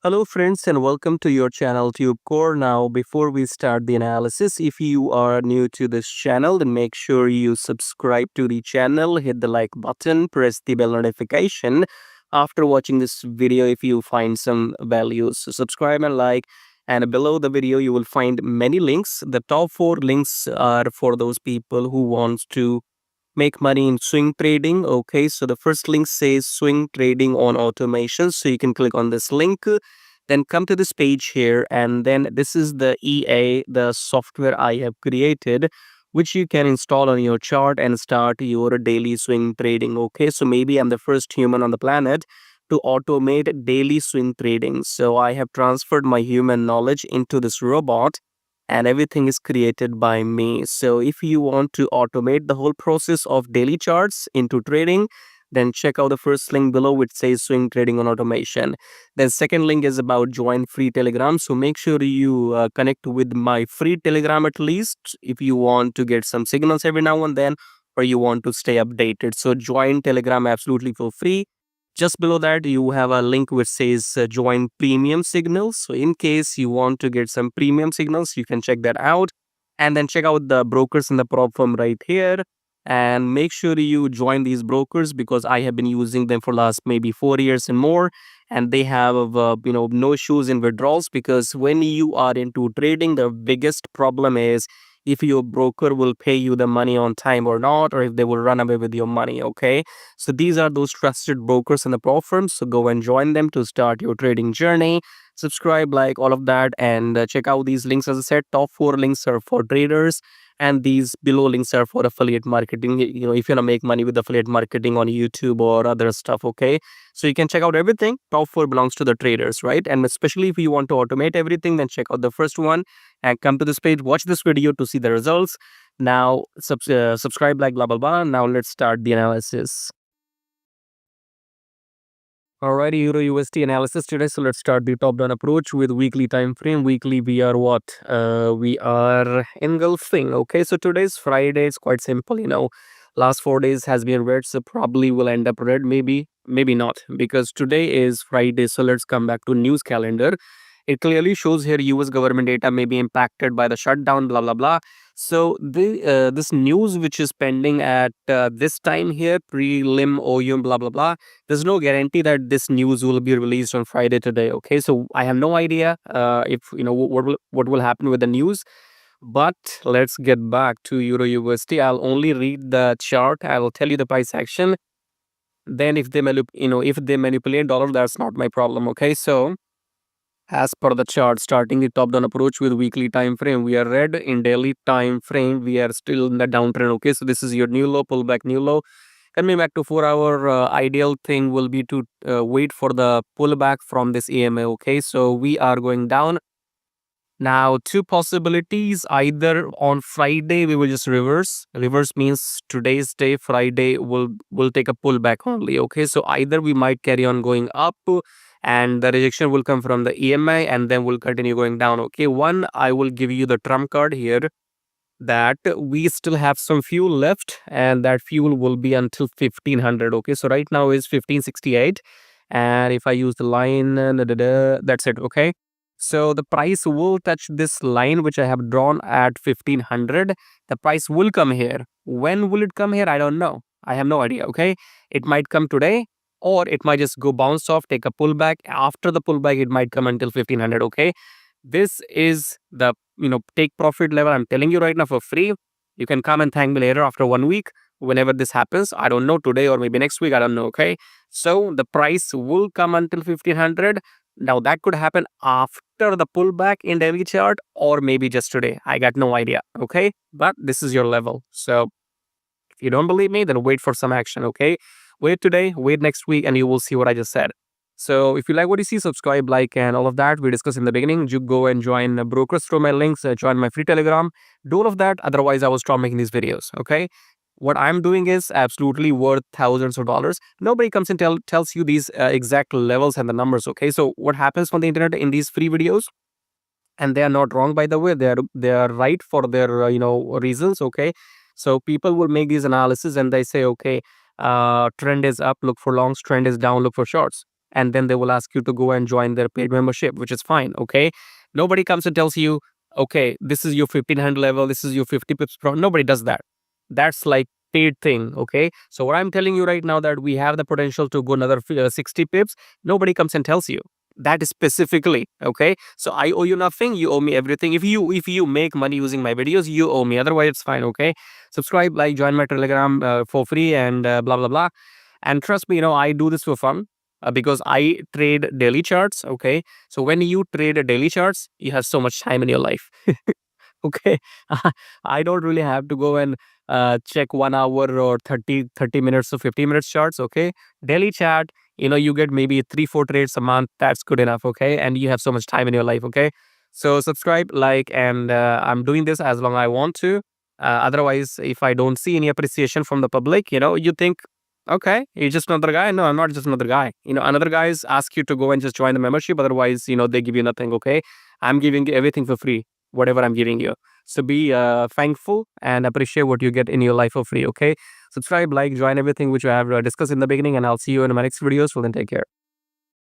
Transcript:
Hello friends and welcome to your channel TubeCore. Now before we start the analysis, if you are new to this channel, then make sure you subscribe to the channel, hit the like button, press the bell notification. After watching this video, if you find some values, so subscribe and like. And below the video, you will find many links. The top 4 links are for those people who wants to make money in swing trading. Okay, so the first link says swing trading on automation, so you can click on this link, then come to this page here, and then this is the the software I have created, which you can install on your chart and start your daily swing trading. Okay, so maybe I'm the first human on the planet to automate daily swing trading, so I have transferred my human knowledge into this robot, and everything is created by me. So if you want to automate the whole process of daily charts into trading, then check out the first link below which says swing trading on automation. Then second link is about join free Telegram. So make sure you connect with my free Telegram at least if you want to get some signals every now and then, or you want to stay updated. So join Telegram absolutely for free. Just below that, you have a link which says join premium signals. So in case you want to get some premium signals, you can check that out. And then check out the brokers in the prop firm right here. And make sure you join these brokers because I have been using them for last maybe 4 years and more. And they have, no issues in withdrawals, because when you are into trading, the biggest problem is if your broker will pay you the money on time or not, or if they will run away with your money. Okay, so these are those trusted brokers in the pro firms. So go and join them to start your trading journey. Subscribe, like all of that, and check out these links. As I said, top 4 links are for traders, and these below links are for affiliate marketing. If you want to make money with affiliate marketing on YouTube or other stuff. Okay, so you can check out everything. Top 4 belongs to the traders, right? And especially if you want to automate everything, then check out the first one and come to this page. Watch this video to see the results. Now subscribe, like blah blah blah. Now let's start the analysis. Alrighty, Euro USD analysis today. So let's start the top down approach with weekly time frame. Weekly, we are what? We are engulfing. Okay, so today's Friday. It's quite simple. Last 4 days has been red, so probably will end up red. Maybe not, because today is Friday. So let's come back to news calendar. It clearly shows here US government data may be impacted by the shutdown. Blah blah blah. So this news which is pending at this time here, prelim OUM blah blah blah, there's no guarantee that this news will be released on Friday today. Okay, so I have no idea if what will happen with the news. But let's get back to Euro USD. I'll only read the chart. I'll tell you the price action. Then if they manipulate dollar, that's not my problem. Okay, so as per the chart, starting the top down approach with weekly time frame, we are red. In daily time frame, we are still in the downtrend. Okay, so this is your new low, pullback, new low. Coming back to 4 hour, ideal thing will be to wait for the pullback from this EMA. Okay, so we are going down. Now, two possibilities. Either on Friday we will just reverse. Reverse means today's day, Friday will take a pullback only. Okay, so either we might carry on going up, and the rejection will come from the EMA, and then we'll continue going down. Okay, one, I will give you the trump card here, that we still have some fuel left, and that fuel will be until 1500. Okay, so right now is 1568, and if I use the line, that's it. Okay, so the price will touch this line which I have drawn at 1500. The price will come here. When will it come here? I don't know. I have no idea. Okay, it might come today, or it might just go bounce off, take a pullback. After the pullback, it might come until 1500. Okay, this is the take profit level. I'm telling you right now for free. You can come and thank me later after 1 week, whenever this happens. I don't know, today or maybe next week, I don't know. Okay, so the price will come until 1500. Now that could happen after the pullback in daily chart, or maybe just today. I got no idea. Okay, but this is your level. So if you don't believe me, then wait for some action. Okay, wait today, wait next week, and you will see what I just said. So if you like what you see, subscribe, like, and all of that we discussed in the beginning. You go and join brokers through my links, join my free Telegram, do all of that. Otherwise, I will stop making these videos. Okay, what I'm doing is absolutely worth thousands of dollars. Nobody comes and tells you these exact levels and the numbers. Okay, so what happens on the internet in these free videos, and they are not wrong, by the way, they are right for their reasons. Okay, so people will make these analysis and they say, okay, trend is up, look for longs, trend is down, look for shorts. and then they will ask you to go and join their paid membership, which is fine. Okay, nobody comes and tells you, okay, this is your 1500 level, this is your 50 pips pro. Nobody does that. That's like paid thing. Okay, so what I'm telling you right now, that we have the potential to go another 60 pips, nobody comes and tells you that specifically. Okay, so I owe you nothing, you owe me everything. If you make money using my videos, you owe me, otherwise it's fine. Okay, subscribe, like, join my Telegram for free, and blah blah blah. And trust me, I do this for fun, because I trade daily charts. Okay, so when you trade a daily charts, you have so much time in your life. Okay, I don't really have to go and check 1 hour or 30 minutes or 50 minutes charts. Okay, daily chart, you get maybe 3-4 trades a month. That's good enough. Okay, and you have so much time in your life. Okay, so subscribe, like, and I'm doing this as long as I want to. Otherwise, if I don't see any appreciation from the public, you think, okay, you're just another guy. No, I'm not just another guy. Another guys ask you to go and just join the membership. Otherwise, they give you nothing. Okay, I'm giving you everything for free, whatever I'm giving you. So be thankful and appreciate what you get in your life for free. Okay, subscribe, like, join everything which I have discussed in the beginning, and I'll see you in my next videos. Well, then take care.